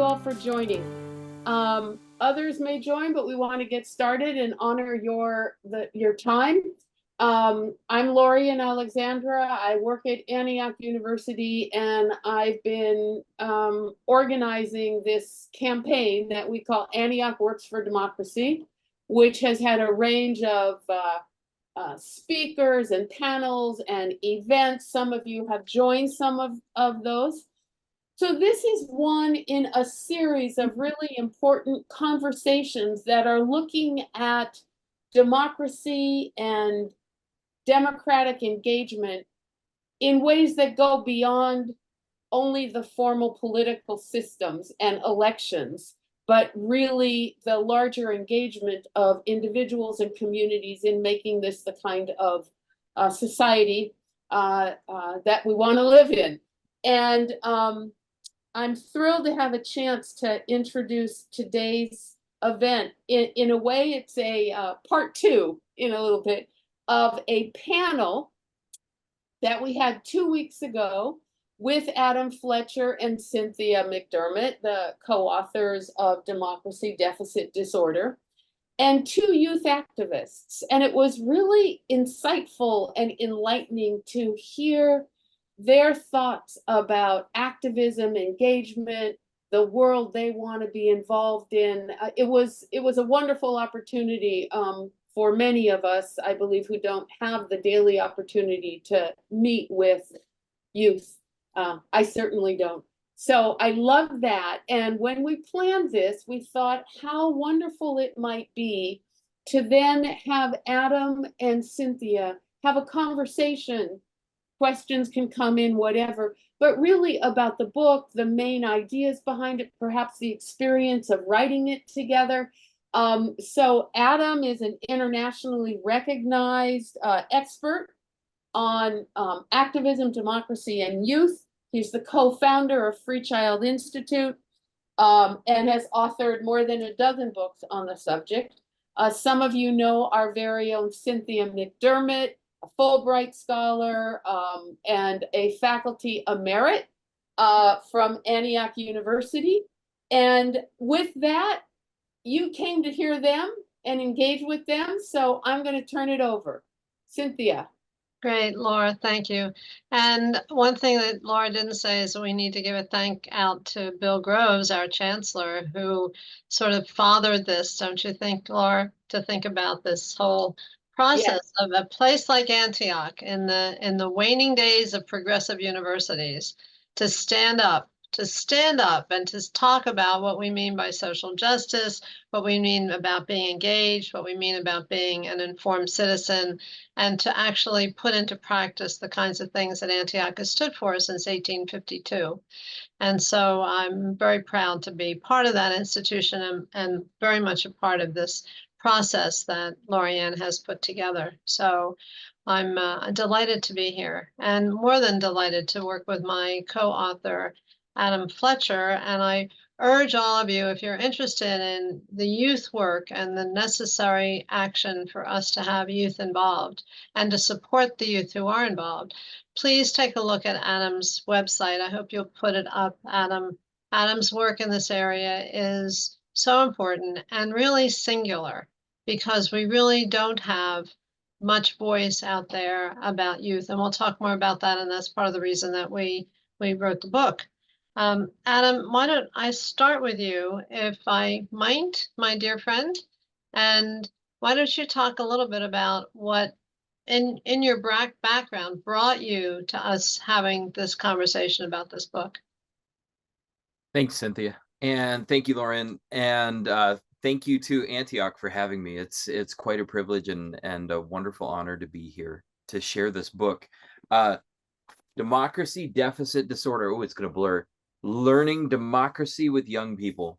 you all for joining. Others may join, but we want to get started and honor your time. I'm Lori and Alexandra. I work at Antioch University, and I've been organizing this campaign that we call Antioch Works for Democracy, which has had a range of speakers and panels and events. Some of you have joined some of those. So this is one in a series of really important conversations that are looking at democracy and democratic engagement in ways that go beyond only the formal political systems and elections, but really the larger engagement of individuals and communities in making this the kind of society that we want to live in. And I'm thrilled to have a chance to introduce today's event. In a way, it's a part two, in a little bit, of a panel that we had 2 weeks ago with Adam Fletcher and Cynthia McDermott, the co-authors of Democracy Deficit Disorder, and two youth activists. And it was really insightful and enlightening to hear their thoughts about activism, engagement, the world they want to be involved in. It was a wonderful opportunity for many of us, I believe, who don't have the daily opportunity to meet with youth. I certainly don't. So I love that. And when we planned this, we thought how wonderful it might be to then have Adam and Cynthia have a conversation. Questions can come in, whatever, but really about the book, the main ideas behind it, perhaps the experience of writing it together. So Adam is an internationally recognized expert on activism, democracy, and youth. He's the co-founder of Free Child Institute and has authored more than a dozen books on the subject. Some of you know our very own Cynthia McDermott, a Fulbright scholar and a faculty emerit from Antioch University. And with that, you came to hear them and engage with them. So I'm going to turn it over. Cynthia. Great, Laura, thank you. And one thing that Laura didn't say is that we need to give a thank out to Bill Groves, our chancellor, who sort of fathered this, don't you think, Laura, to think about this whole process of a place like Antioch in the waning days of progressive universities to stand up and to talk about what we mean by social justice, what we mean about being engaged, what we mean about being an informed citizen, and to actually put into practice the kinds of things that Antioch has stood for since 1852. And so I'm very proud to be part of that institution and very much a part of this process that Lorianne has put together. So I'm delighted to be here, and more than delighted to work with my co-author, Adam Fletcher. And I urge all of you, if you're interested in the youth work and the necessary action for us to have youth involved and to support the youth who are involved, please take a look at Adam's website. I hope you'll put it up, Adam. Adam's work in this area is so important and really singular, because we really don't have much voice out there about youth. And we'll talk more about that, and that's part of the reason that we wrote the book. Adam, why don't I start with you, if I might, my dear friend, and why don't you talk a little bit about what in your background brought you to us having this conversation about this book? Thanks, Cynthia. And thank you, Lauren. And thank you to Antioch for having me. It's quite a privilege and a wonderful honor to be here to share this book. Democracy Deficit Disorder. Oh, it's going to blur. Learning Democracy with Young People.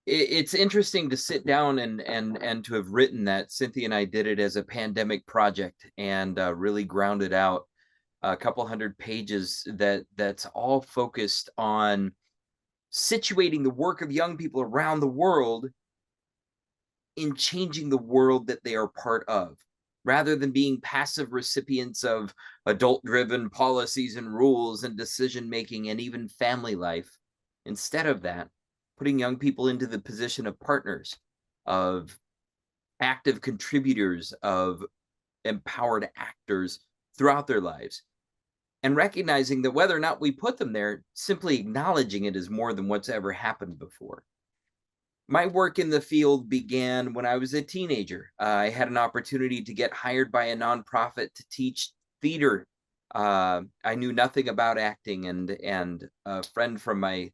It's interesting to sit down and to have written that. Cynthia and I did it as a pandemic project and really grounded out a couple hundred pages that's all focused on situating the work of young people around the world in changing the world that they are part of, rather than being passive recipients of adult-driven policies and rules and decision-making and even family life. Instead of that, putting young people into the position of partners, of active contributors, of empowered actors throughout their lives, and recognizing that whether or not we put them there, simply acknowledging it is more than what's ever happened before. My work in the field began when I was a teenager. I had an opportunity to get hired by a nonprofit to teach theater. I knew nothing about acting, and a friend from my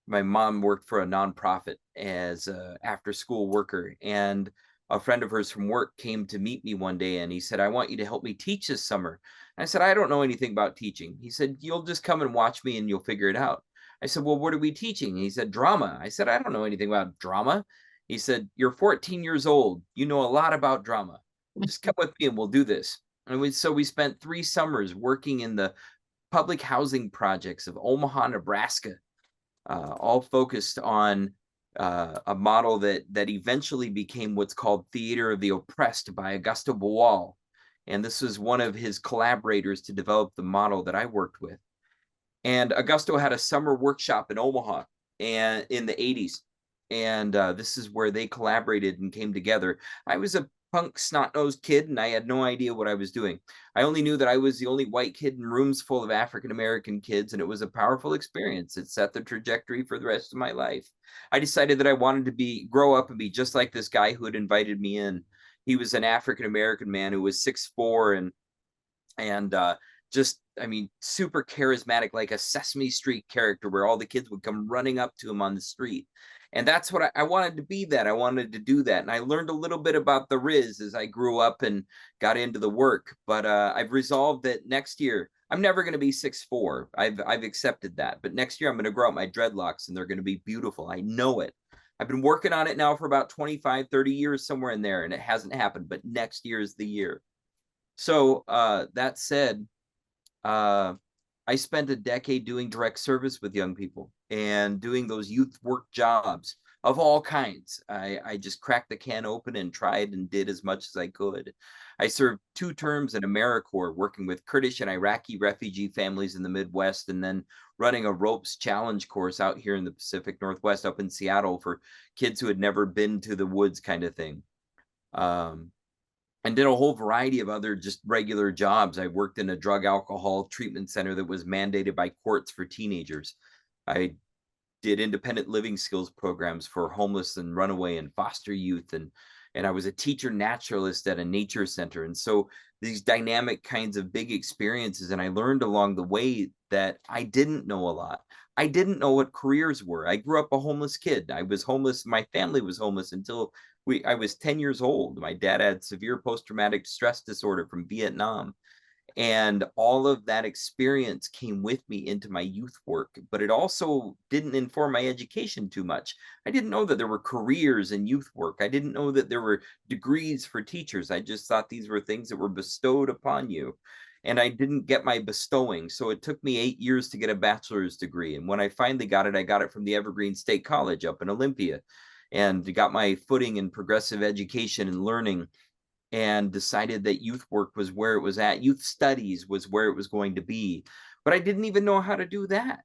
mom worked for a nonprofit as a after school worker, and a friend of hers from work came to meet me one day, and he said, "I want you to help me teach this summer." And I said, "I don't know anything about teaching." He said, "You'll just come and watch me and you'll figure it out." I said, "Well, what are we teaching?" He said, "Drama." I said, "I don't know anything about drama." He said, "You're 14 years old. You know a lot about drama. Just come with me and we'll do this." And so we spent 3 summers working in the public housing projects of Omaha, Nebraska, all focused on a model that eventually became what's called Theater of the Oppressed by Augusto Boal. And this was one of his collaborators to develop the model that I worked with. And Augusto had a summer workshop in Omaha and in the 80s. And this is where they collaborated and came together. I was a punk snot-nosed kid and I had no idea what I was doing. I only knew that I was the only white kid in rooms full of African-American kids, and it was a powerful experience. It set the trajectory for the rest of my life. I decided that I wanted to grow up and be just like this guy who had invited me in. He was an African-American man who was 6'4" and just, I mean, super charismatic, like a Sesame Street character where all the kids would come running up to him on the street. And that's what I wanted to be. That I wanted to do that. And I learned a little bit about the Riz as I grew up and got into the work. But I've resolved that next year I'm never going to be 6'4". I've accepted that. But next year I'm going to grow out my dreadlocks and they're going to be beautiful. I know it. I've been working on it now for about 25, 30 years, somewhere in there, and it hasn't happened. But next year is the year. So that said, I spent a decade doing direct service with young people and doing those youth work jobs of all kinds. I just cracked the can open and tried and did as much as I could. I served 2 terms in AmeriCorps, working with Kurdish and Iraqi refugee families in the Midwest, and then running a ropes challenge course out here in the Pacific Northwest up in Seattle for kids who had never been to the woods, kind of thing. And did a whole variety of other just regular jobs. I worked in a drug alcohol treatment center that was mandated by courts for teenagers. I did independent living skills programs for homeless and runaway and foster youth. And I was a teacher naturalist at a nature center. And so these dynamic kinds of big experiences. And I learned along the way that I didn't know a lot. I didn't know what careers were. I grew up a homeless kid. I was homeless. My family was homeless until I was 10 years old. My dad had severe post-traumatic stress disorder from Vietnam. And all of that experience came with me into my youth work, but it also didn't inform my education too much. I didn't know that there were careers in youth work. I didn't know that there were degrees for teachers. I just thought these were things that were bestowed upon you. And I didn't get my bestowing. So it took me 8 years to get a bachelor's degree. And when I finally got it, I got it from the Evergreen State College up in Olympia, and got my footing in progressive education and learning, and decided that youth work was where it was at. Youth studies was where it was going to be. But I didn't even know how to do that.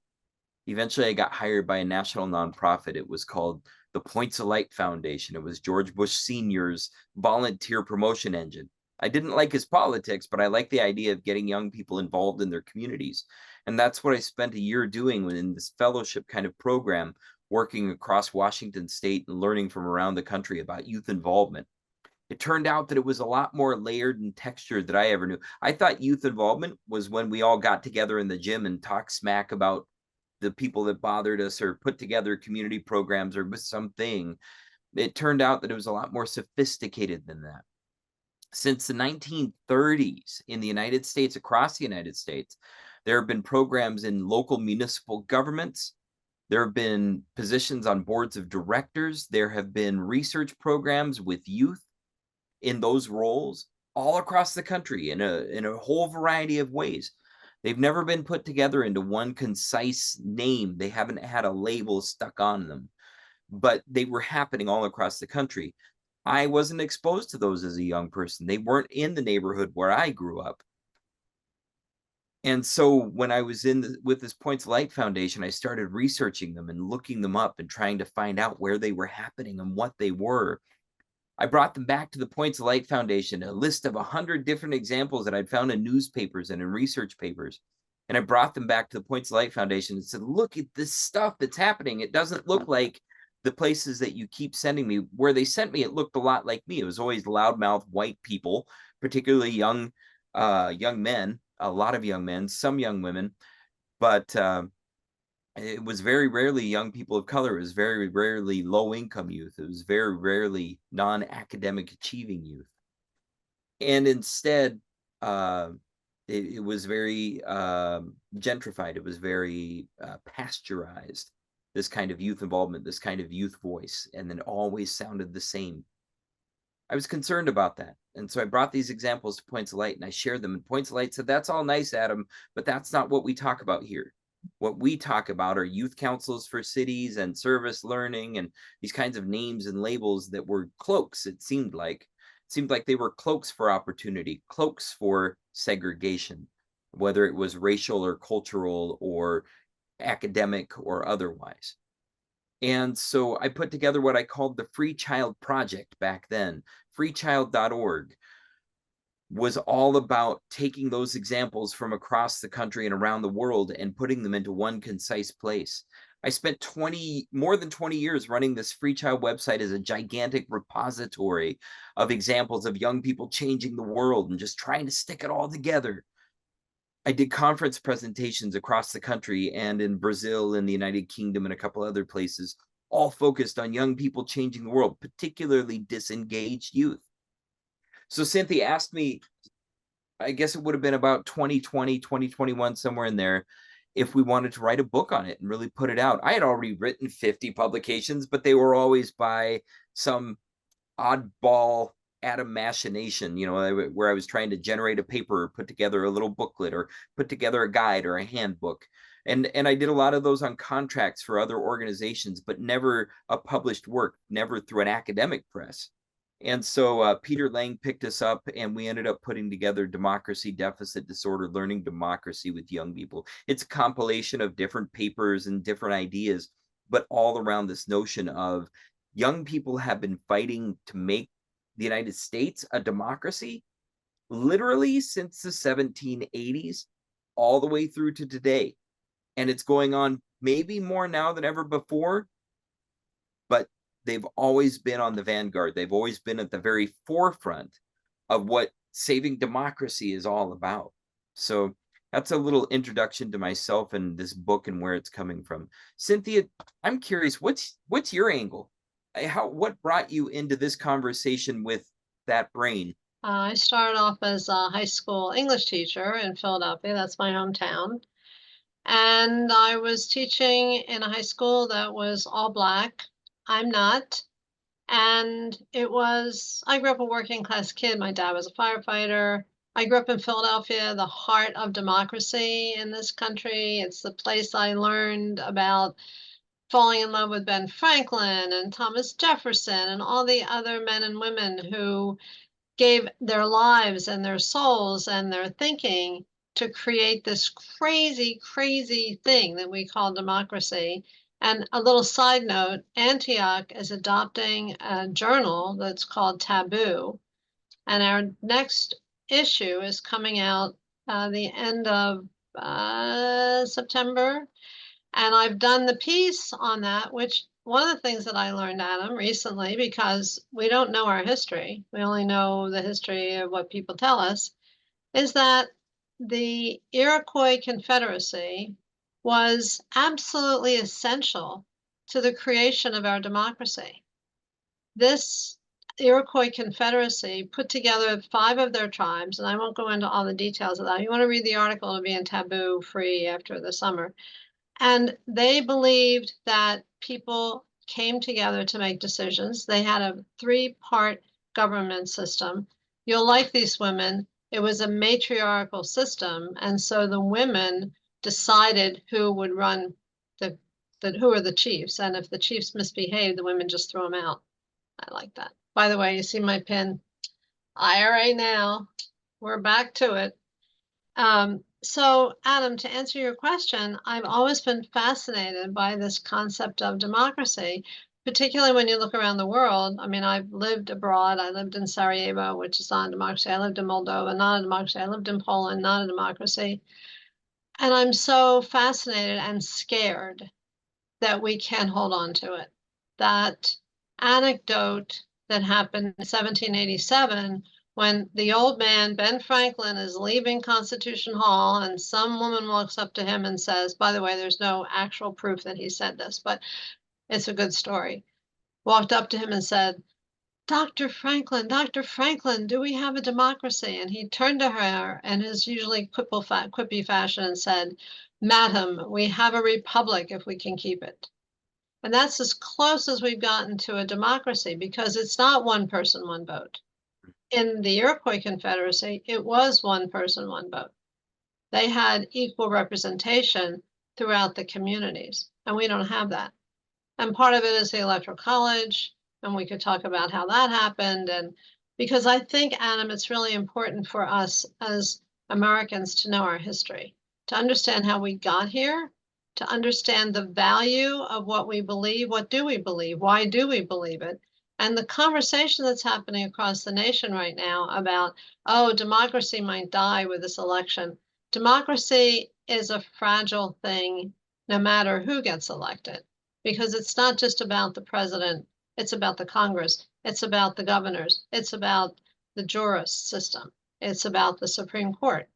Eventually, I got hired by a national nonprofit. It was called the Points of Light Foundation. It was George Bush Sr.'s volunteer promotion engine. I didn't like his politics, but I liked the idea of getting young people involved in their communities. And that's what I spent a year doing in this fellowship kind of program, working across Washington State and learning from around the country about youth involvement. It turned out that it was a lot more layered and textured than I ever knew. I thought youth involvement was when we all got together in the gym and talked smack about the people that bothered us, or put together community programs or with something. It turned out that it was a lot more sophisticated than that. Since the 1930s in the United States, across the United States, there have been programs in local municipal governments. There have been positions on boards of directors. There have been research programs with youth in those roles all across the country in a whole variety of ways. They've never been put together into one concise name. They haven't had a label stuck on them, but they were happening all across the country. I wasn't exposed to those as a young person. They weren't in the neighborhood where I grew up. And so when I was with this Points of Light Foundation, I started researching them and looking them up and trying to find out where they were happening and what they were. I brought them back to the Points of Light Foundation, a list of 100 different examples that I'd found in newspapers and in research papers. And I brought them back to the Points of Light Foundation and said, look at this stuff that's happening. It doesn't look like the places that you keep sending me. Where they sent me, it looked a lot like me. It was always loudmouth white people, particularly young men, a lot of young men, some young women, but it was very rarely young people of color. It was very rarely low-income youth. It was very rarely non-academic achieving youth. And instead, it was very gentrified. It was very pasteurized, this kind of youth involvement, this kind of youth voice, and then always sounded the same. I was concerned about that. And so I brought these examples to Points of Light and I shared them. And Points of Light said, that's all nice, Adam, but that's not what we talk about here. What we talk about are youth councils for cities and service learning and these kinds of names and labels that were cloaks, it seemed like. It seemed like they were cloaks for opportunity, cloaks for segregation, whether it was racial or cultural or academic or otherwise. And so I put together what I called the Free Child Project back then. freechild.org was all about taking those examples from across the country and around the world and putting them into one concise place. I spent more than 20 years running this Free Child website as a gigantic repository of examples of young people changing the world and just trying to stick it all together. I did conference presentations across the country and in Brazil and the United Kingdom and a couple other places, all focused on young people changing the world, particularly disengaged youth. So Cynthia asked me, I guess it would have been about 2020, 2021, somewhere in there, if we wanted to write a book on it and really put it out. I had already written 50 publications, but they were always by some oddball Adam machination, where I was trying to generate a paper or put together a little booklet or put together a guide or a handbook. And I did a lot of those on contracts for other organizations, but never a published work, never through an academic press. And so Peter Lang picked us up and we ended up putting together Democracy, Deficit, Disorder, Learning Democracy with Young People. It's a compilation of different papers and different ideas, but all around this notion of young people have been fighting to make the United States a democracy literally since the 1780s all the way through to today. And it's going on maybe more now than ever before, but they've always been on the vanguard. They've always been at the very forefront of what saving democracy is all about. So that's a little introduction to myself and this book and where it's coming from. Cynthia, I'm curious, what's your angle? What brought you into this conversation with that brain? I started off as a high school English teacher in Philadelphia. That's my hometown. And I was teaching in a high school that was all Black. I'm not. And I grew up a working class kid. My dad was a firefighter. I grew up in Philadelphia, the heart of democracy in this country. It's the place I learned about falling in love with Ben Franklin and Thomas Jefferson and all the other men and women who gave their lives and their souls and their thinking to create this crazy, crazy thing that we call democracy. And a little side note, Antioch is adopting a journal that's called Taboo. And our next issue is coming out the end of September. And I've done the piece on that, which one of the things that I learned, Adam, recently, because we don't know our history, we only know the history of what people tell us, is that the Iroquois Confederacy was absolutely essential to the creation of our democracy. This Iroquois Confederacy put together 5 of their tribes, and I won't go into all the details of that. You want to read the article, it'll be in Taboo free after the summer. And they believed that people came together to make decisions. They had a 3-part government system. You'll like these women. It was a matriarchal system. And so the women decided who would run who are the chiefs. And if the chiefs misbehaved, the women just threw them out. I like that. By the way, you see my pin? IRA now. We're back to it. So Adam, to answer your question, I've always been fascinated by this concept of democracy, particularly when you look around the world. I mean, I've lived abroad. I lived in Sarajevo, which is not a democracy. I lived in Moldova, not a democracy. I lived in Poland, not a democracy. And I'm so fascinated and scared that we can't hold on to it. That anecdote that happened in 1787 when the old man, Ben Franklin, is leaving Constitution Hall and some woman walks up to him and says, by the way, there's no actual proof that he said this, but it's a good story. Walked up to him and said, Dr. Franklin, do we have a democracy? And he turned to her in his usually quippy fashion and said, Madam, we have a republic if we can keep it. And that's as close as we've gotten to a democracy because it's not one person, one vote. In the Iroquois Confederacy, it was one person, one vote. They had equal representation throughout the communities, and we don't have that. And part of it is the Electoral College, and we could talk about how that happened. And because I think, Adam, it's really important for us as Americans to know our history, to understand how we got here, to understand the value of what we believe. What do we believe? Why do we believe it? And the conversation that's happening across the nation right now about, oh, democracy might die with this election. Democracy is a fragile thing no matter who gets elected, because it's not just about the president, it's about the Congress, it's about the governors, it's about the jurist system, it's about the Supreme Court.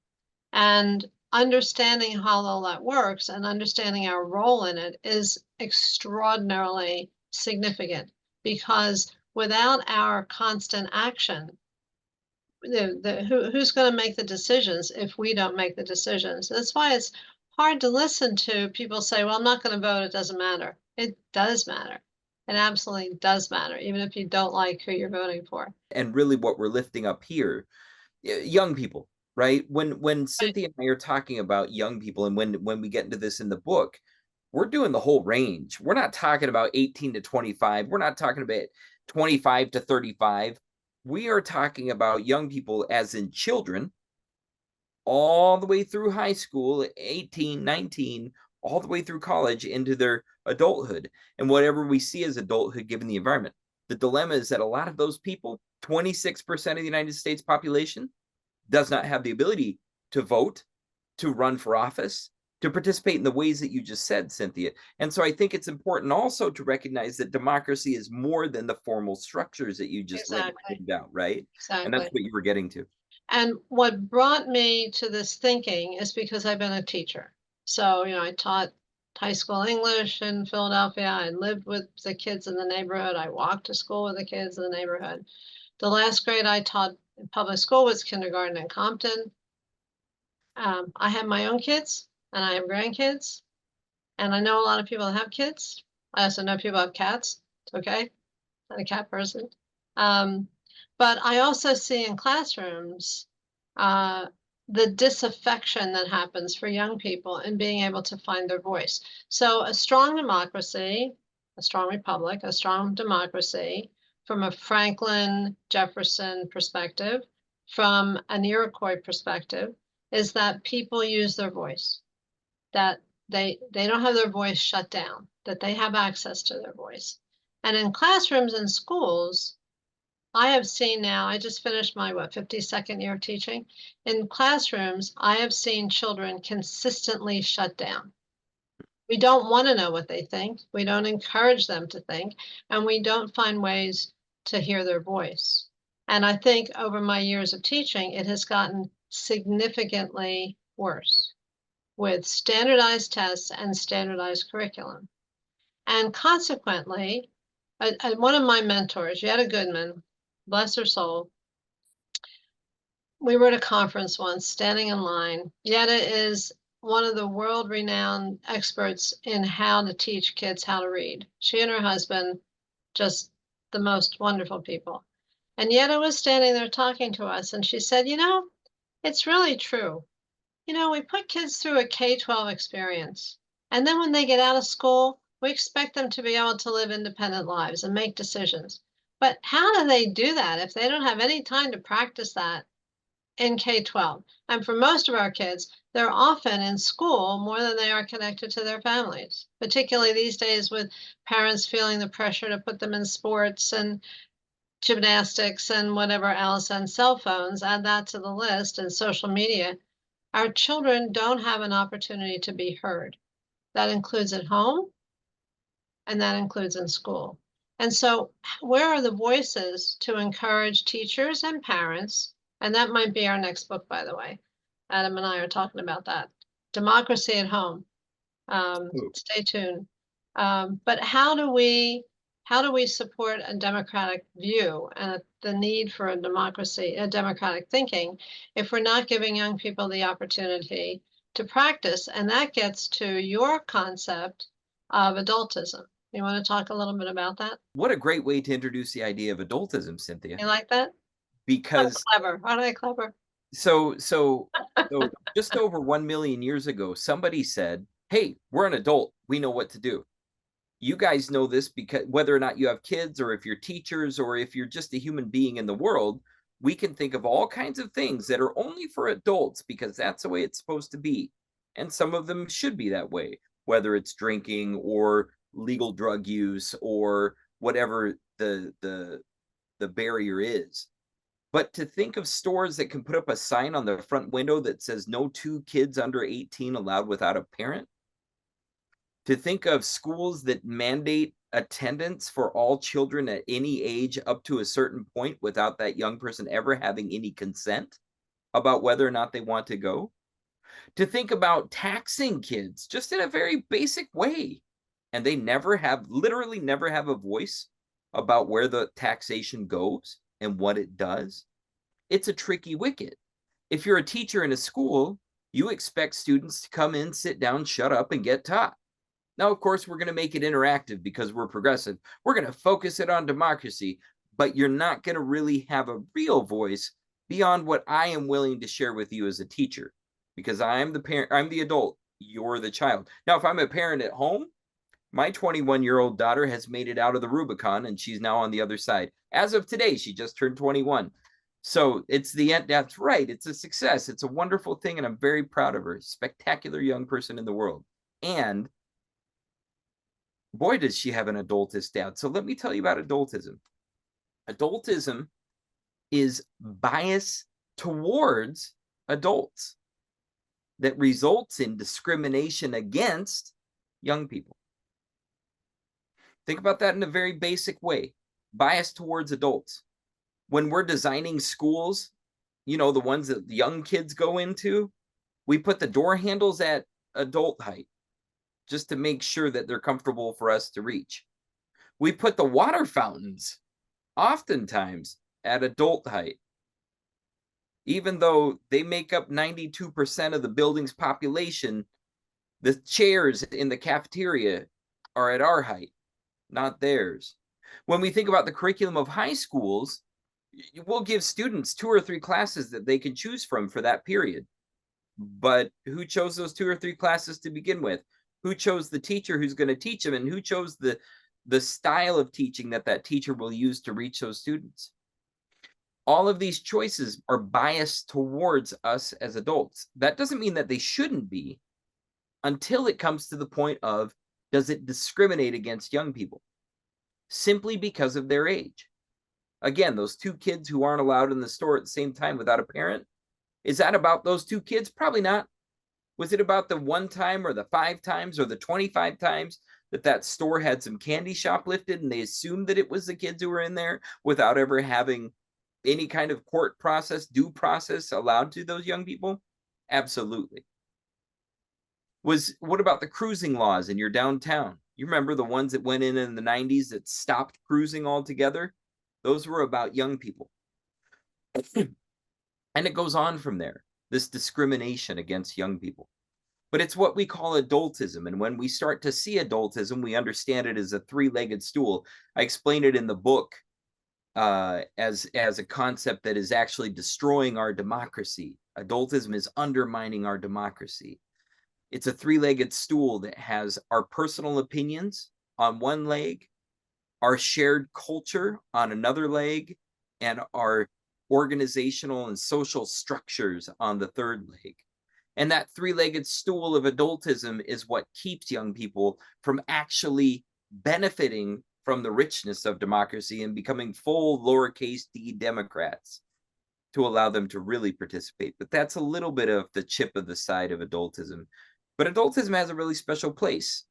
And understanding how all that works and understanding our role in it is extraordinarily significant, because without our constant action, who's going to make the decisions if we don't make the decisions? That's why it's hard to listen to people say, well, I'm not going to vote, it doesn't matter. It does matter. It absolutely does matter, even if you don't like who you're voting for. And really what we're lifting up here, young people, right? When Cynthia and I are talking about young people, and when we get into this in the book, we're doing the whole range. We're not talking about 18 to 25. We're not talking about 25 to 35. We are talking about young people as in children, all the way through high school, 18, 19, all the way through college into their adulthood, and whatever we see as adulthood given the environment. The dilemma is that a lot of those people, 26% of the United States population, does not have the ability to vote, to run for office, to participate in the ways that you just said, Cynthia. And so I think it's important also to recognize that democracy is more than the formal structures that you just laid out, right? Exactly. And that's what you were getting to. And what brought me to this thinking is because I've been a teacher. So, I taught high school English in Philadelphia. I lived with the kids in the neighborhood. I walked to school with the kids in the neighborhood. The last grade I taught in public school was kindergarten in Compton. I have my own kids and I have grandkids. And I know a lot of people that have kids. I also know people have cats. It's okay. I'm not a cat person. But I also see in classrooms the disaffection that happens for young people in being able to find their voice. So a strong democracy, a strong republic, a strong democracy from a Franklin Jefferson perspective, from an Iroquois perspective, is that people use their voice, that they don't have their voice shut down, that they have access to their voice. And in classrooms and schools, I have seen now, I just finished my 52nd year of teaching. In classrooms, I have seen children consistently shut down. We don't want to know what they think. We don't encourage them to think, and we don't find ways to hear their voice. And I think over my years of teaching, it has gotten significantly worse with standardized tests and standardized curriculum. And consequently, one of my mentors, Yetta Goodman, bless her soul, we were at a conference once, standing in line. Yetta is one of the world-renowned experts in how to teach kids how to read. She and her husband, just the most wonderful people. And Yetta was standing there talking to us, and she said, it's really true. We put kids through a K-12 experience, and then when they get out of school, we expect them to be able to live independent lives and make decisions. But how do they do that if they don't have any time to practice that in K-12. And for most of our kids, they're often in school more than they are connected to their families, particularly these days with parents feeling the pressure to put them in sports and gymnastics and whatever else, and cell phones, add that to the list, and social media. Our children don't have an opportunity to be heard. That includes at home, and that includes in school. And so where are the voices to encourage teachers and parents? And that might be our next book, by the way. Adam and I are talking about that. Democracy at Home. Stay tuned. But how do we support a democratic view and the need for a democracy, a democratic thinking, if we're not giving young people the opportunity to practice? And that gets to your concept of adultism. You want to talk a little bit about that? What a great way to introduce the idea of adultism, Cynthia. You like that? Because I'm clever. Aren't I clever? so just over 1 million years ago, somebody said, hey, we're an adult, we know what to do. You guys know this because whether or not you have kids, or if you're teachers, or if you're just a human being in the world, we can think of all kinds of things that are only for adults because that's the way it's supposed to be. And some of them should be that way, whether it's drinking or legal drug use or whatever the barrier is. But to think of stores that can put up a sign on the front window that says no 2 kids under 18 allowed without a parent, to think of schools that mandate attendance for all children at any age up to a certain point without that young person ever having any consent about whether or not they want to go, to think about taxing kids just in a very basic way, and they literally never have a voice about where the taxation goes and what it does. It's a tricky wicket. If you're a teacher in a school, you expect students to come in, sit down, shut up, and get taught. Now, of course, we're going to make it interactive because we're progressive. We're going to focus it on democracy, but you're not going to really have a real voice beyond what I am willing to share with you as a teacher, because I'm the parent, I'm the adult, you're the child. Now, if I'm a parent at home, my 21-year-old daughter has made it out of the Rubicon, and she's now on the other side. As of today, she just turned 21. So it's the end. That's right. It's a success. It's a wonderful thing, and I'm very proud of her. Spectacular young person in the world. And boy, does she have an adultist dad. So let me tell you about adultism. Adultism is bias towards adults that results in discrimination against young people. Think about that in a very basic way. Bias towards adults. When we're designing schools, you know, the ones that young kids go into, we put the door handles at adult height just to make sure that they're comfortable for us to reach. We put the water fountains oftentimes at adult height, even though they make up 92% of the building's population. The chairs in the cafeteria are at our height, not theirs. When we think about the curriculum of high schools, we'll give students 2 or 3 classes that they can choose from for that period. But who chose those 2 or 3 classes to begin with? Who chose the teacher who's going to teach them? And who chose the style of teaching that teacher will use to reach those students? All of these choices are biased towards us as adults. That doesn't mean that they shouldn't be, until it comes to the point of, does it discriminate against young people simply because of their age? Again, those 2 kids who aren't allowed in the store at the same time without a parent, is that about those 2 kids? Probably not. Was it about the 1 time or the 5 times or the 25 times that store had some candy shoplifted and they assumed that it was the kids who were in there without ever having any kind of court process, due process allowed to those young people? Absolutely. What about the cruising laws in your downtown? You remember the ones that went in the 90s that stopped cruising altogether? Those were about young people. And it goes on from there, this discrimination against young people. But it's what we call adultism. And when we start to see adultism, we understand it as a 3-legged stool. I explain it in the book as a concept that is actually destroying our democracy. Adultism is undermining our democracy. It's a 3-legged stool that has our personal opinions on one leg, our shared culture on another leg, and our organizational and social structures on the third leg. And that three-legged stool of adultism is what keeps young people from actually benefiting from the richness of democracy and becoming full lowercase d Democrats to allow them to really participate. But that's a little bit of the chip of the side of adultism. But adultism has a really special place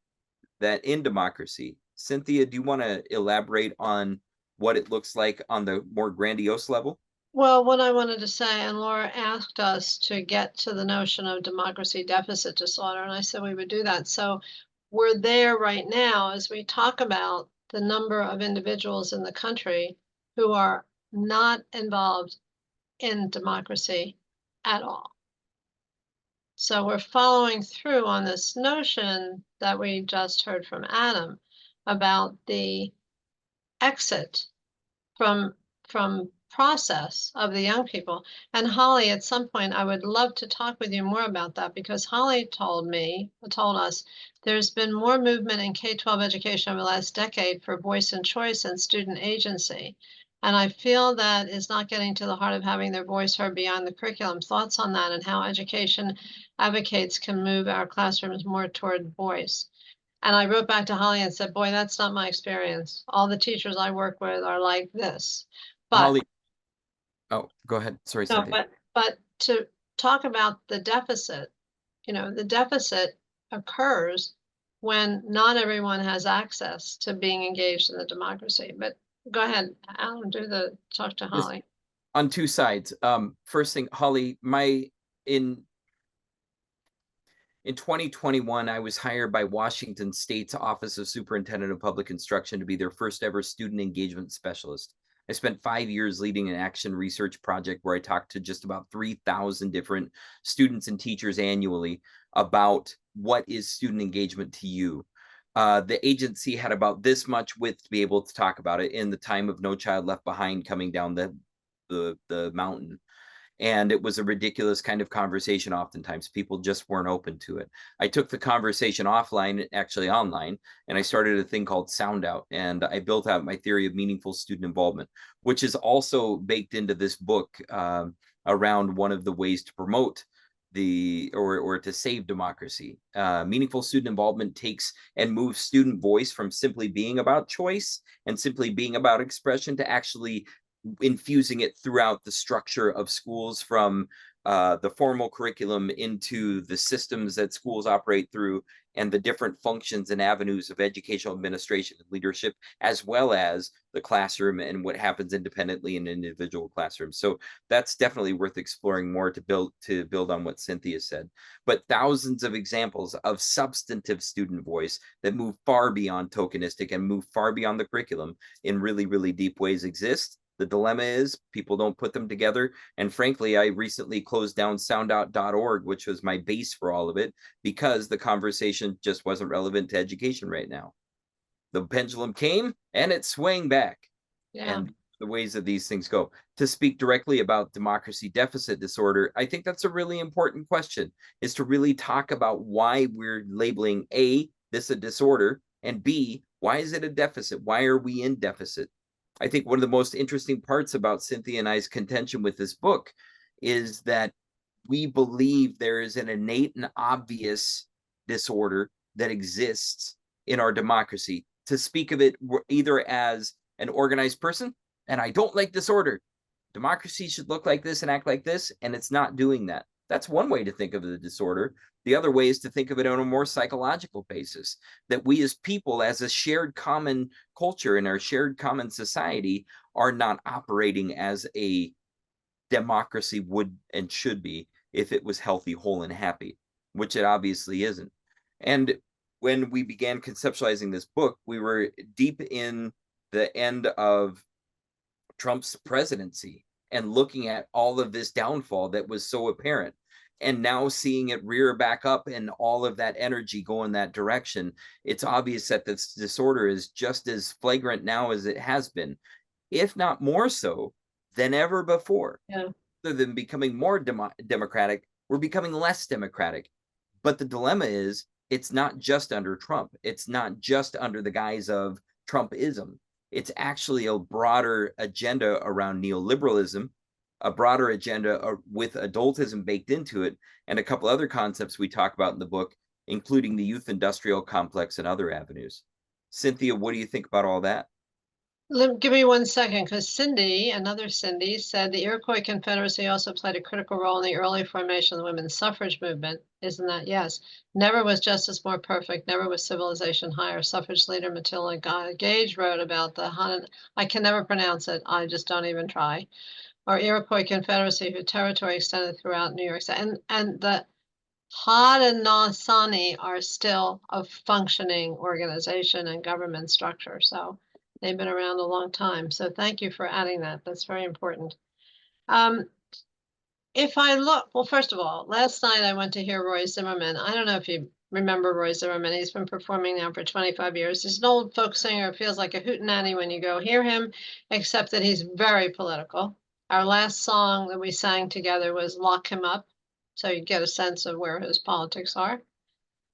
that in democracy. Cynthia, do you want to elaborate on what it looks like on the more grandiose level? Well, what I wanted to say, and Laura asked us to get to the notion of democracy deficit disorder, and I said we would do that. So we're there right now as we talk about the number of individuals in the country who are not involved in democracy at all. So we're following through on this notion that we just heard from Adam about the exit from process of the young people. And Holly, at some point, I would love to talk with you more about that, because Holly told us there's been more movement in K-12 education over the last decade for voice and choice and student agency. And I feel that is not getting to the heart of having their voice heard beyond the curriculum. Thoughts on that and how education advocates can move our classrooms more toward voice. And I wrote back to Holly and said, boy, that's not my experience. All the teachers I work with are like this. But Holly, oh, go ahead. Sorry, no, Cynthia. but to talk about the deficit, the deficit occurs when not everyone has access to being engaged in the democracy. But go ahead, Alan, talk to Holly. On two sides. First thing, Holly, in 2021, I was hired by Washington State's Office of Superintendent of Public Instruction to be their first ever student engagement specialist. I spent 5 years leading an action research project where I talked to just about 3,000 different students and teachers annually about what is student engagement to you. The agency had about this much width to be able to talk about it in the time of No Child Left Behind coming down the mountain. And it was a ridiculous kind of conversation. Oftentimes people just weren't open to it. I took the conversation offline, actually online, and I started a thing called Sound Out. And I built out my theory of meaningful student involvement, which is also baked into this book around one of the ways to promote or to save democracy. Meaningful student involvement takes and moves student voice from simply being about choice and simply being about expression to actually infusing it throughout the structure of schools, from the formal curriculum into the systems that schools operate through and the different functions and avenues of educational administration and leadership, as well as the classroom and what happens independently in individual classrooms. So that's definitely worth exploring more to build on what Cynthia said. But thousands of examples of substantive student voice that move far beyond tokenistic and move far beyond the curriculum in really, really deep ways exist. The dilemma is people don't put them together. And frankly, I recently closed down soundout.org, which was my base for all of it, because the conversation just wasn't relevant to education right now. The pendulum came and it swung back. Yeah. And the ways that these things go. To speak directly about democracy deficit disorder, I think that's a really important question, is to really talk about why we're labeling A, this a disorder, and B, why is it a deficit? Why are we in deficit? I think one of the most interesting parts about Cynthia and I's contention with this book is that we believe there is an innate and obvious disorder that exists in our democracy. To speak of it either as an organized person, and I don't like disorder. Democracy should look like this and act like this, and it's not doing that. That's one way to think of the disorder. The other way is to think of it on a more psychological basis, that we as people, as a shared common culture in our shared common society, are not operating as a democracy would and should be if it was healthy, whole, and happy, which it obviously isn't. And when we began conceptualizing this book, we were deep in the end of Trump's presidency and looking at all of this downfall that was so apparent, and now seeing it rear back up and all of that energy go in that direction. It's obvious that this disorder is just as flagrant now as it has been, if not more so than ever before. Yeah. Rather than becoming more democratic, we're becoming less democratic. But the dilemma is, it's not just under Trump. It's not just under the guise of Trumpism. It's actually a broader agenda around neoliberalism, a broader agenda with adultism baked into it, and a couple other concepts we talk about in the book, including the youth industrial complex and other avenues. Cynthia, what do you think about all that? Give me 1 second, because Cindy, another Cindy, said the Iroquois Confederacy also played a critical role in the early formation of the women's suffrage movement. Isn't that? Yes. Never was justice more perfect. Never was civilization higher. Suffrage leader Matilda Gage wrote about the I can never pronounce it. I just don't even try. Or Iroquois Confederacy, whose territory extended throughout New York State. And the Haudenosaunee are still a functioning organization and government structure. So they've been around a long time. So thank you for adding that. That's very important. If I look, well, first of all, last night I went to hear Roy Zimmerman. I don't know if you remember Roy Zimmerman. He's been performing now for 25 years. He's an old folk singer. It feels like a hootenanny when you go hear him, except that he's very political. Our last song that we sang together was Lock Him Up. So you get a sense of where his politics are.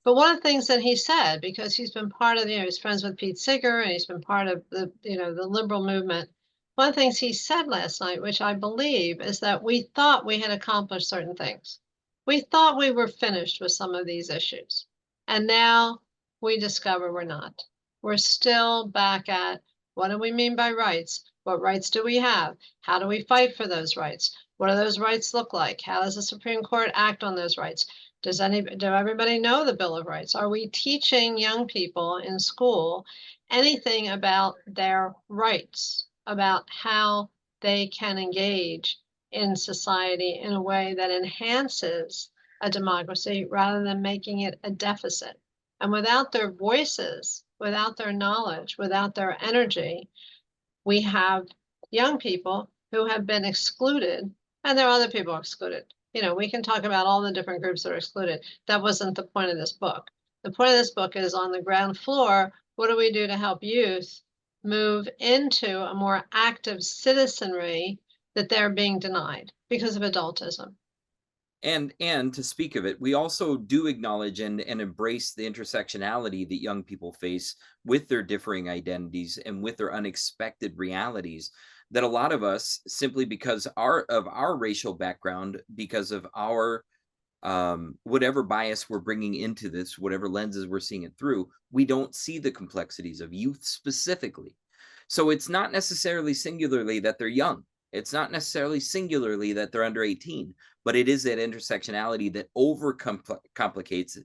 But one of the things that he said, because he's been part of, he's friends with Pete Seeger, and he's been part of the liberal movement. One of the things he said last night, which I believe, is that we thought we had accomplished certain things. We thought we were finished with some of these issues. And now we discover we're not. We're still back at, what do we mean by rights? What rights do we have? How do we fight for those rights? What do those rights look like? How does the Supreme Court act on those rights? Do everybody know the Bill of Rights? Are we teaching young people in school anything about their rights, about how they can engage in society in a way that enhances a democracy rather than making it a deficit? And without their voices, without their knowledge, without their energy, we have young people who have been excluded, and there are other people excluded. We can talk about all the different groups that are excluded. That wasn't the point of this book. The point of this book is on the ground floor, what do we do to help youth move into a more active citizenry that they're being denied because of adultism? And to speak of it, we also do acknowledge and embrace the intersectionality that young people face with their differing identities and with their unexpected realities, that a lot of us, simply because of our racial background, because of our whatever bias we're bringing into this, whatever lenses we're seeing it through, we don't see the complexities of youth specifically. So it's not necessarily singularly that they're young. It's not necessarily singularly that they're under 18, but it is that intersectionality that complicates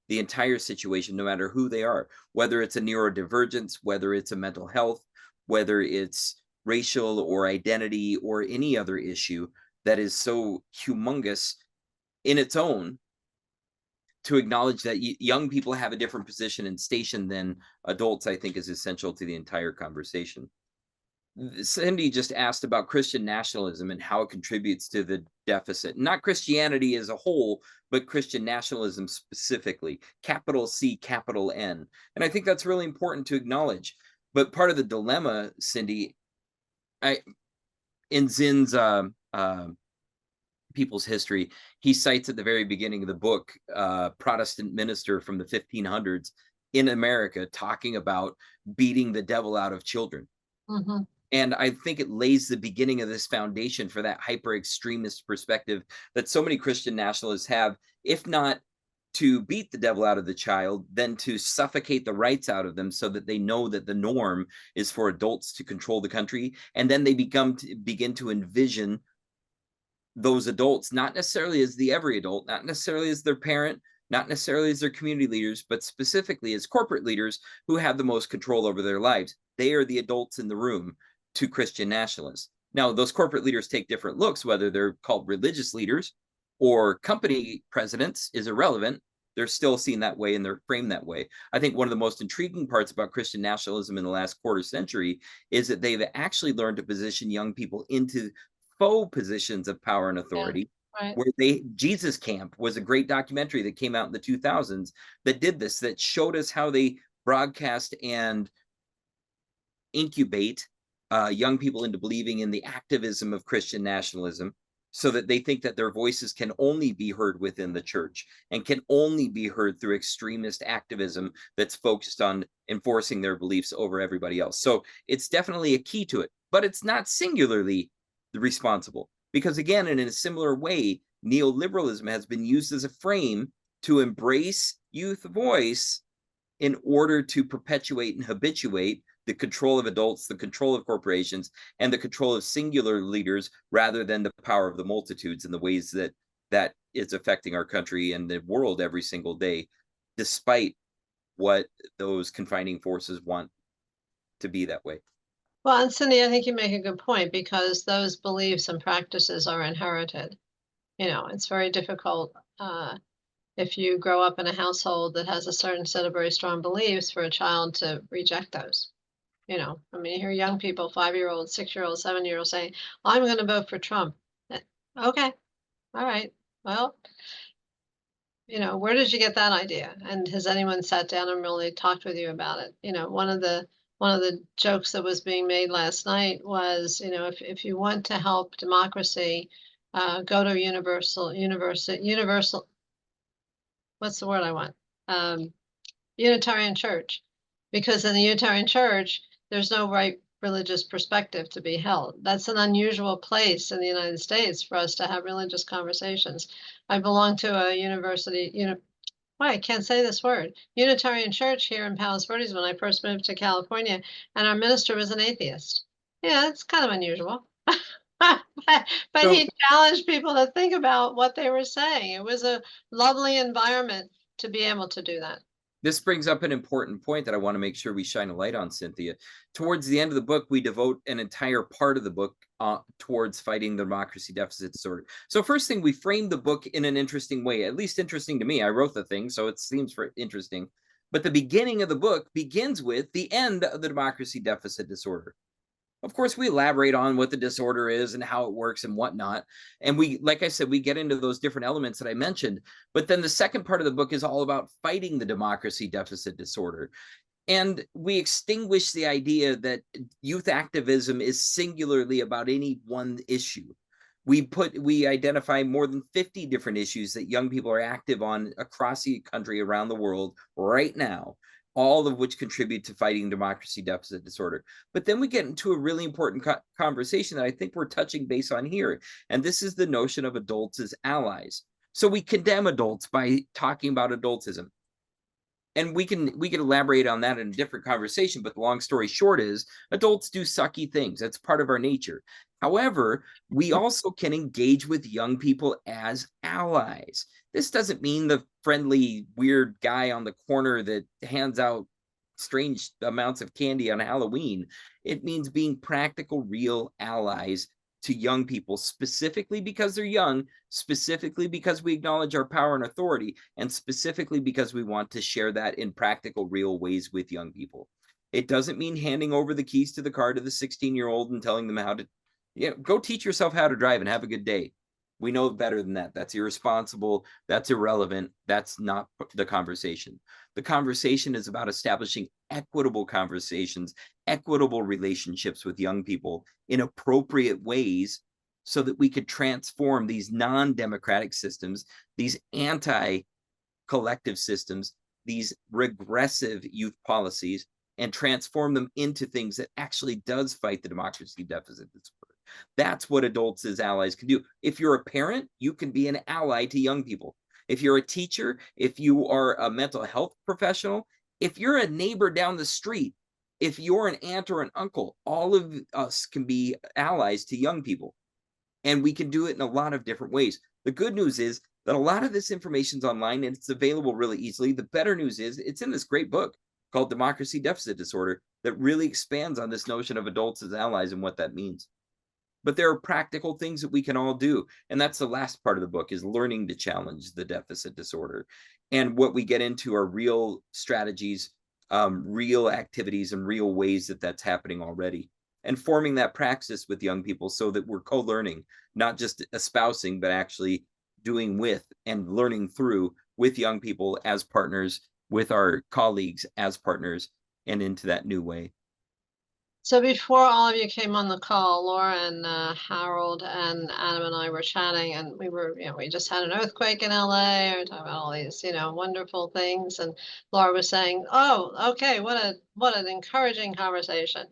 the entire situation, no matter who they are, whether it's a neurodivergence, whether it's a mental health, whether it's racial or identity or any other issue that is so humongous in its own. To acknowledge that young people have a different position and station than adults, I think, is essential to the entire conversation. Cindy just asked about Christian nationalism and how it contributes to the deficit. Not Christianity as a whole, but Christian nationalism specifically, capital C, capital N. And I think that's really important to acknowledge. But part of the dilemma, Cindy, in Zinn's People's History, he cites at the very beginning of the book Protestant minister from the 1500s in America talking about beating the devil out of children. Mm-hmm. And I think it lays the beginning of this foundation for that hyper extremist perspective that so many Christian nationalists have, if not to beat the devil out of the child, then to suffocate the rights out of them so that they know that the norm is for adults to control the country. And then they begin to envision those adults, not necessarily as the every adult, not necessarily as their parent, not necessarily as their community leaders, but specifically as corporate leaders who have the most control over their lives. They are the adults in the room to Christian nationalists. Now, those corporate leaders take different looks, whether they're called religious leaders or company presidents is irrelevant. They're still seen that way and they're framed that way. I think one of the most intriguing parts about Christian nationalism in the last quarter century is that they've actually learned to position young people into faux positions of power and authority. Yeah, right. Where Jesus Camp was a great documentary that came out in the 2000s that did this, that showed us how they broadcast and incubate young people into believing in the activism of Christian nationalism, so that they think that their voices can only be heard within the church and can only be heard through extremist activism that's focused on enforcing their beliefs over everybody else. So it's definitely a key to it, but it's not singularly responsible. Because again, in a similar way, neoliberalism has been used as a frame to embrace youth voice in order to perpetuate and habituate the control of adults, the control of corporations, and the control of singular leaders rather than the power of the multitudes in the ways that that is affecting our country and the world every single day, despite what those confining forces want to be that way. Well, and Cindy, I think you make a good point, because those beliefs and practices are inherited. You know, it's very difficult if you grow up in a household that has a certain set of very strong beliefs for a child to reject those. You know, I mean, you hear young people, 5-year-olds, 6-year-olds, 7-year-olds saying, I'm going to vote for Trump. Okay, all right. Well, you know, where did you get that idea? And has anyone sat down and really talked with you about it? You know, one of the jokes that was being made last night was, you know, if you want to help democracy, go to universal, what's the word I want? Unitarian Church, because in the Unitarian Church, there's no right religious perspective to be held. That's an unusual place in the United States for us to have religious conversations. I belong to a university, I can't say this word, Unitarian Church here in Palos Verdes when I first moved to California, and our minister was an atheist. Yeah, it's kind of unusual. But So he challenged people to think about what they were saying. It was a lovely environment to be able to do that. this brings up an important point that I want to make sure we shine a light on, Cynthia. Towards the end of the book, we devote an entire part of the book towards fighting the democracy deficit disorder. So first thing, we frame the book in an interesting way, at least interesting to me. I wrote the thing, so it seems interesting. But the beginning of the book begins with the end of the democracy deficit disorder. Of course, we elaborate on what the disorder is and how it works and whatnot. And we, like I said, we get into those different elements that I mentioned. But then the second part of the book is all about fighting the democracy deficit disorder. And we extinguish the idea that youth activism is singularly about any one issue. We identify more than 50 different issues that young people are active on across the country, around the world right now, all of which contribute to fighting democracy deficit disorder. But then we get into a really important conversation that I think we're touching base on here. And this is the notion of adults as allies. So we condemn adults by talking about adultism. And we can elaborate on that in a different conversation, but the long story short is adults do sucky things. That's part of our nature. However, we also can engage with young people as allies. This doesn't mean the friendly, weird guy on the corner that hands out strange amounts of candy on Halloween. It means being practical, real allies to young people, specifically because they're young, specifically because we acknowledge our power and authority, and specifically because we want to share that in practical, real ways with young people. It doesn't mean handing over the keys to the car to the 16-year-old and telling them how to, go teach yourself how to drive and have a good day. We know better than that. That's irresponsible. That's irrelevant. That's not the conversation. The conversation is about establishing equitable conversations, equitable relationships with young people in appropriate ways so that we could transform these non-democratic systems, these anti-collective systems, these regressive youth policies, and transform them into things that actually does fight the democracy deficit disorder. That's what adults as allies can do. If you're a parent, you can be an ally to young people. If you're a teacher, if you are a mental health professional, if you're a neighbor down the street, if you're an aunt or an uncle, all of us can be allies to young people. And we can do it in a lot of different ways. The good news is that a lot of this information is online and it's available really easily. The better news is it's in this great book called Democracy Deficit Disorder that really expands on this notion of adults as allies and what that means. But there are practical things that we can all do. And that's the last part of the book, is learning to challenge the deficit disorder. And what we get into are real strategies, real activities, and real ways that that's happening already. And forming that praxis with young people so that we're co-learning, not just espousing, but actually doing with and learning through with young people as partners, with our colleagues as partners, and into that new way. So before all of you came on the call, Laura and Harold and Adam and I were chatting, and we just had an earthquake in LA. We were talking about all these, wonderful things. And Laura was saying, "Oh, okay, what an encouraging conversation."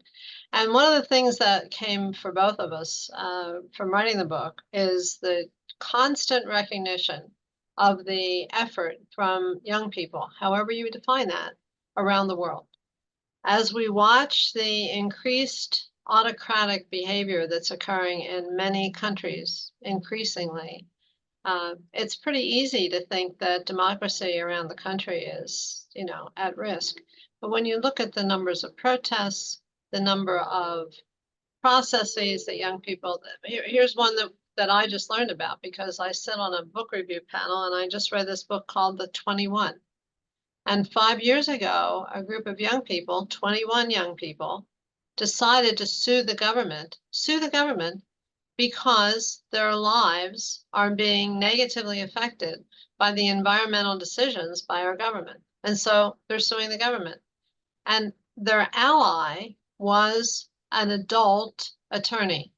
And one of the things that came for both of us from writing the book is the constant recognition of the effort from young people, however you define that, around the world. As we watch the increased autocratic behavior that's occurring in many countries increasingly, it's pretty easy to think that democracy around the country is, at risk. But when you look at the numbers of protests, the number of processes that young people, here's one that I just learned about because I sit on a book review panel and I just read this book called The 21. And 5 years ago, a group of young people, 21 young people, decided to sue the government because their lives are being negatively affected by the environmental decisions by our government. And so they're suing the government. And their ally was an adult attorney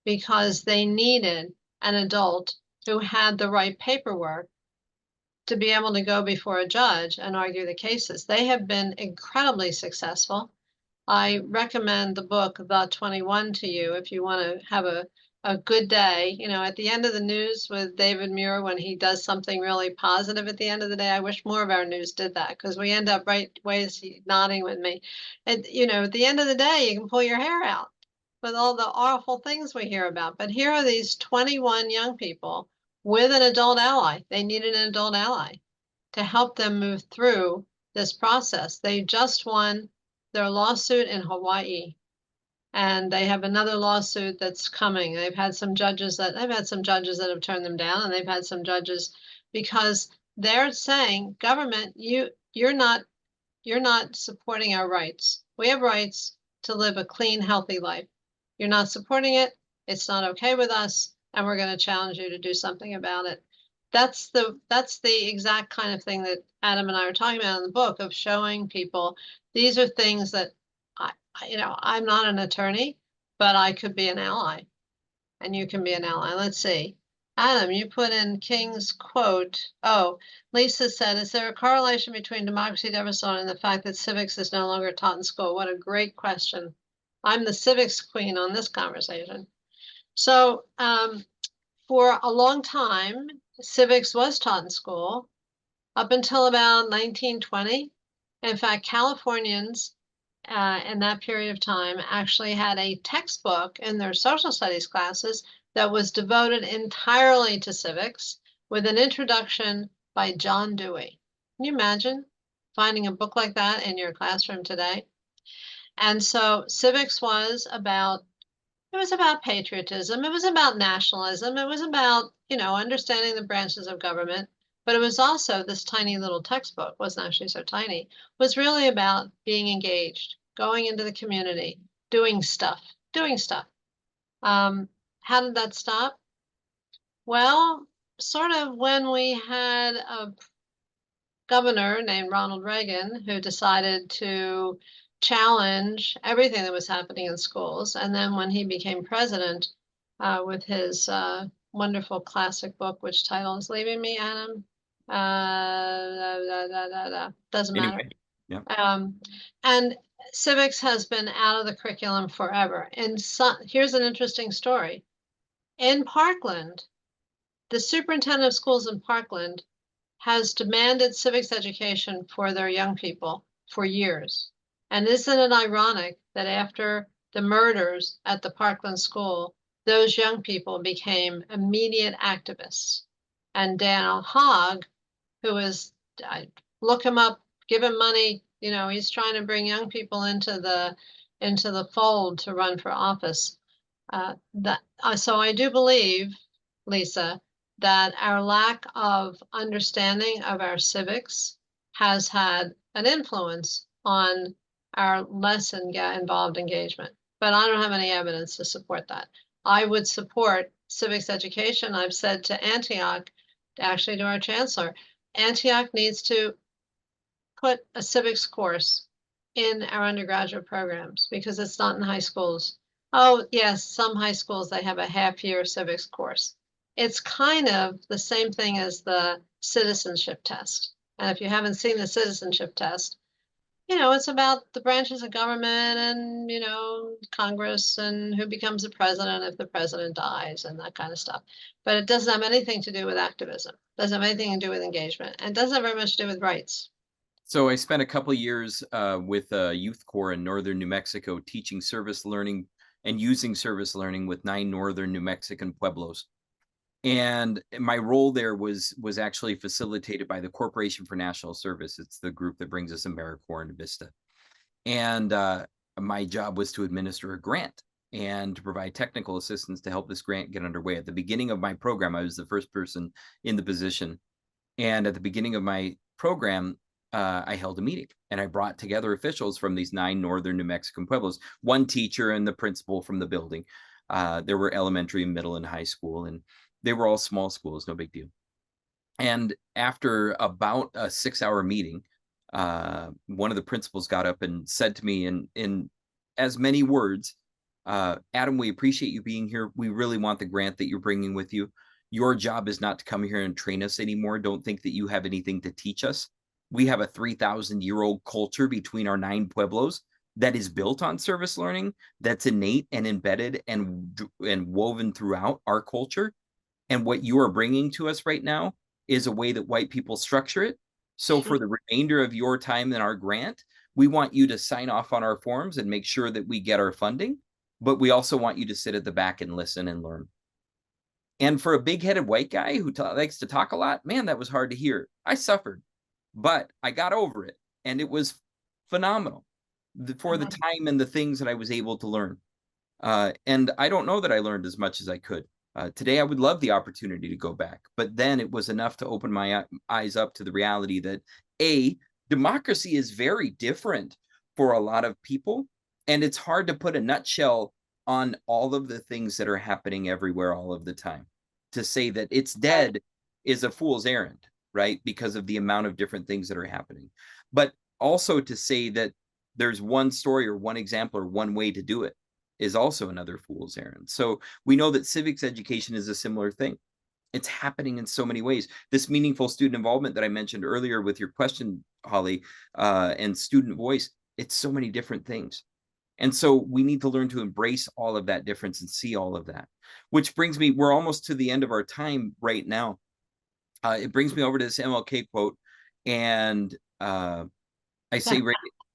because they needed an adult who had the right paperwork to be able to go before a judge and argue the cases. They have been incredibly successful. I recommend the book, The 21, to you if you want to have a good day. At the end of the news with David Muir, when he does something really positive at the end of the day, I wish more of our news did that because we end up right ways nodding with me. And, at the end of the day, you can pull your hair out with all the awful things we hear about. But here are these 21 young people with an adult ally. They needed an adult ally to help them move through this process. They just won their lawsuit in Hawaii, and they have another lawsuit that's coming. They've had some judges that have turned them down, and they've had some judges because they're saying, government, you're not supporting our rights. We have rights to live a clean, healthy life. You're not supporting it. It's not okay with us, and we're going to challenge you to do something about it. That's the exact kind of thing that Adam and I are talking about in the book, of showing people these are things that I'm not an attorney, but I could be an ally, and you can be an ally. Let's see. Adam, you put in King's quote. Oh, Lisa said, is there a correlation between democracy deficit and the fact that civics is no longer taught in school? What a great question. I'm the civics queen on this conversation. So for a long time, civics was taught in school up until about 1920. In fact, Californians in that period of time actually had a textbook in their social studies classes that was devoted entirely to civics with an introduction by John Dewey. Can you imagine finding a book like that in your classroom today? And so civics was about patriotism. It was about nationalism. It was about, understanding the branches of government. But it was also, this tiny little textbook, wasn't actually so tiny, was really about being engaged, going into the community, doing stuff. How did that stop? Well, sort of when we had a governor named Ronald Reagan who decided to challenge everything that was happening in schools. And then when he became president with his wonderful classic book, which title is leaving me, Adam? Doesn't matter. Anyway, yeah. And civics has been out of the curriculum forever. And here's an interesting story. In Parkland, the superintendent of schools in Parkland has demanded civics education for their young people for years. And isn't it ironic that after the murders at the Parkland school, those young people became immediate activists? And Daniel Hogg, who is, look him up, give him money, he's trying to bring young people into the fold to run for office. So I do believe, Lisa, that our lack of understanding of our civics has had an influence on our less involved engagement. But I don't have any evidence to support that. I would support civics education. I've said to Antioch, actually to our chancellor, Antioch needs to put a civics course in our undergraduate programs because it's not in high schools. Oh, yes, some high schools, they have a half-year civics course. It's kind of the same thing as the citizenship test. And if you haven't seen the citizenship test, it's about the branches of government and, Congress and who becomes the president if the president dies and that kind of stuff. But it doesn't have anything to do with activism. Doesn't have anything to do with engagement, and doesn't have very much to do with rights. So I spent a couple of years with a youth corps in northern New Mexico, teaching service learning and using service learning with 9 northern New Mexican pueblos. And my role there was actually facilitated by the Corporation for National Service. It's the group that brings us AmeriCorps and Vista. And my job was to administer a grant and to provide technical assistance to help this grant get underway. At the beginning of my program, I was the first person in the position. And at the beginning of my program, I held a meeting and I brought together officials from these 9 northern New Mexican pueblos, one teacher and the principal from the building. There were elementary, middle, and high school, and they were all small schools, no big deal. And after about a 6-hour meeting, one of the principals got up and said to me in as many words, Adam, we appreciate you being here. We really want the grant that you're bringing with you. Your job is not to come here and train us anymore. Don't think that you have anything to teach us. We have a 3,000-year-old culture between our 9 pueblos that is built on service learning, that's innate and embedded and woven throughout our culture. And what you are bringing to us right now is a way that white people structure it. So for the remainder of your time in our grant, we want you to sign off on our forms and make sure that we get our funding, but we also want you to sit at the back and listen and learn. And for a big-headed white guy who likes to talk a lot, man, that was hard to hear. I suffered, but I got over it, and it was phenomenal for the time and the things that I was able to learn. And I don't know that I learned as much as I could. Today, I would love the opportunity to go back, but then it was enough to open my eyes up to the reality that democracy is very different for a lot of people, and it's hard to put a nutshell on all of the things that are happening everywhere all of the time. To say that it's dead is a fool's errand, right? Because of the amount of different things that are happening. But also to say that there's one story or one example or one way to do it is also another fool's errand. So we know that civics education is a similar thing. It's happening in so many ways. This meaningful student involvement that I mentioned earlier with your question, Holly, and student voice, it's so many different things. And so we need to learn to embrace all of that difference and see all of that, which brings me, we're almost to the end of our time right now. It brings me over to this MLK quote, and I say,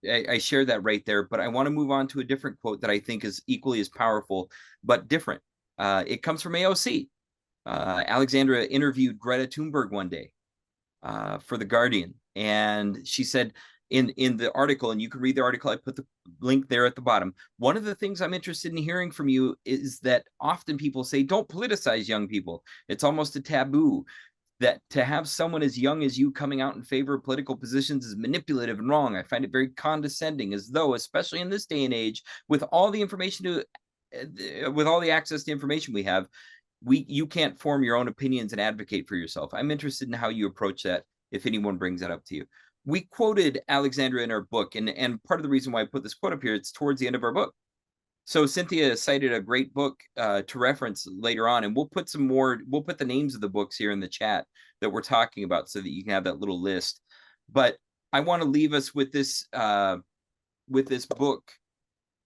I share that right there, but I want to move on to a different quote that I think is equally as powerful, but different. It comes from AOC. Alexandra interviewed Greta Thunberg one day for The Guardian, and she said in the article, and you can read the article, I put the link there at the bottom. One of the things I'm interested in hearing from you is that often people say, don't politicize young people. It's almost a taboo. That to have someone as young as you coming out in favor of political positions is manipulative and wrong. I find it very condescending, as though, especially in this day and age, with all the information with all the access to information we have, you can't form your own opinions and advocate for yourself. I'm interested in how you approach that if anyone brings that up to you. We quoted Alexandra in our book, and part of the reason why I put this quote up here, it's towards the end of our book. So Cynthia cited a great book to reference later on, and we'll put the names of the books here in the chat that we're talking about so that you can have that little list. But I want to leave us with this book,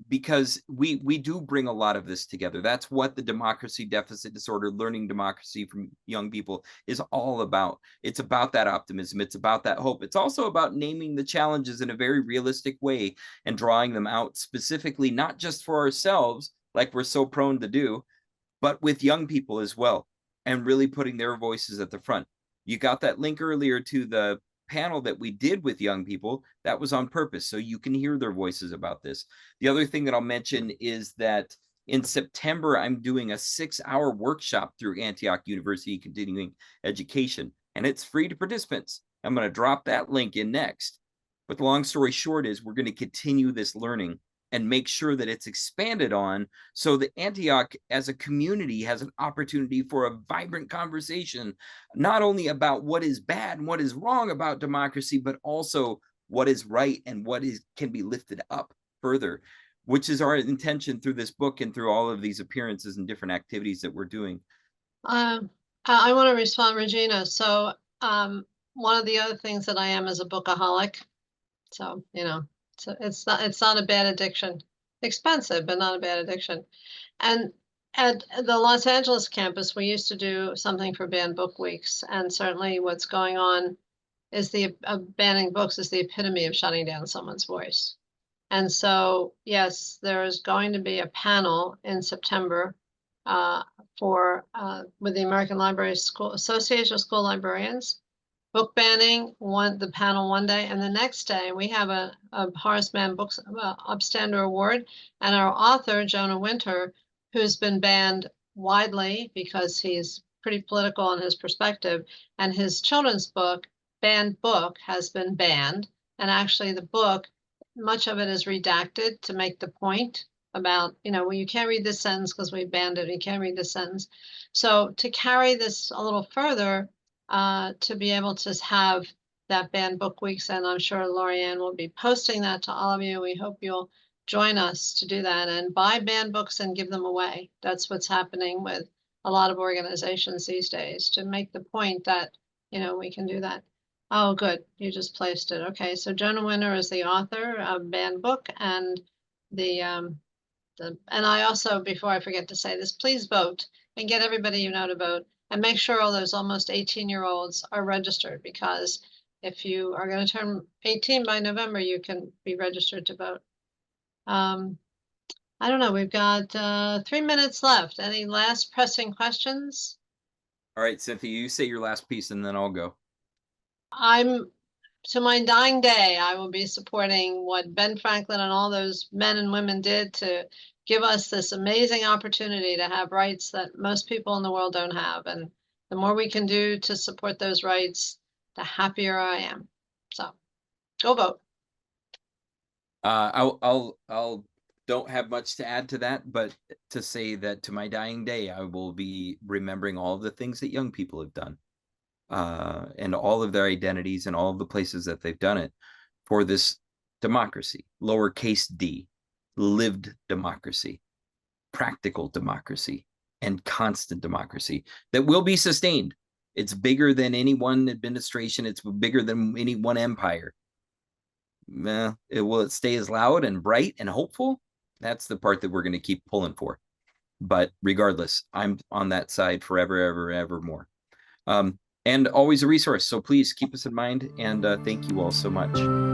because we do bring a lot of this together. That's what the democracy deficit disorder, learning democracy from young people is all about. It's about that optimism. It's about that hope. It's also about naming the challenges in a very realistic way and drawing them out specifically, not just for ourselves, like we're so prone to do, but with young people as well, and really putting their voices at the front. You got that link earlier to the panel that we did with young people. That was on purpose, so you can hear their voices about this. The other thing that I'll mention is that in September, I'm doing a 6-hour workshop through Antioch University Continuing Education, and it's free to participants. I'm going to drop that link in next. But the long story short is we're going to continue this learning and make sure that it's expanded on so that Antioch as a community has an opportunity for a vibrant conversation, not only about what is bad and what is wrong about democracy, but also what is right and what can be lifted up further, which is our intention through this book and through all of these appearances and different activities that we're doing. I want to respond, Regina. So one of the other things that I am is a bookaholic. So, so it's not a bad addiction. Expensive, but not a bad addiction. And at the Los Angeles campus, we used to do something for banned book weeks. And certainly what's going on is banning books is the epitome of shutting down someone's voice. And so, yes, there is going to be a panel in September with the American Library Association of School Librarians, book banning, the panel one day, and the next day we have a Horace Mann Books Upstander Award, and our author, Jonah Winter, who's been banned widely because he's pretty political in his perspective, and his children's book, Banned Book, has been banned, and actually the book, much of it is redacted to make the point about, well, you can't read this sentence because we banned it, you can't read this sentence. So to carry this a little further, to be able to have that banned book weeks, and I'm sure Lorianne will be posting that to all of you. We hope you'll join us to do that and buy banned books and give them away. That's what's happening with a lot of organizations these days, to make the point that, we can do that. Oh, good. You just placed it. Okay. So Jonah Winter is the author of Banned Book, and and I also, before I forget to say this, please vote and get everybody to vote, and make sure all those almost 18-year-olds are registered, because if you are going to turn 18 by November, you can be registered to vote. I don't know. We've got 3 minutes left. Any last pressing questions? All right, Cynthia, you say your last piece and then I'll go. To my dying day, I will be supporting what Ben Franklin and all those men and women did to give us this amazing opportunity to have rights that most people in the world don't have. And the more we can do to support those rights, the happier I am. So go vote. I'll don't have much to add to that, but to say that to my dying day, I will be remembering all of the things that young people have done. And all of their identities and all of the places that they've done it for this democracy, lowercase d, lived democracy, practical democracy, and constant democracy that will be sustained. It's bigger than any one administration. It's bigger than any one empire. Will it stay as loud and bright and hopeful? That's the part that we're going to keep pulling for. But regardless, I'm on that side forever, ever, ever more. And always a resource. So please keep us in mind. And thank you all so much.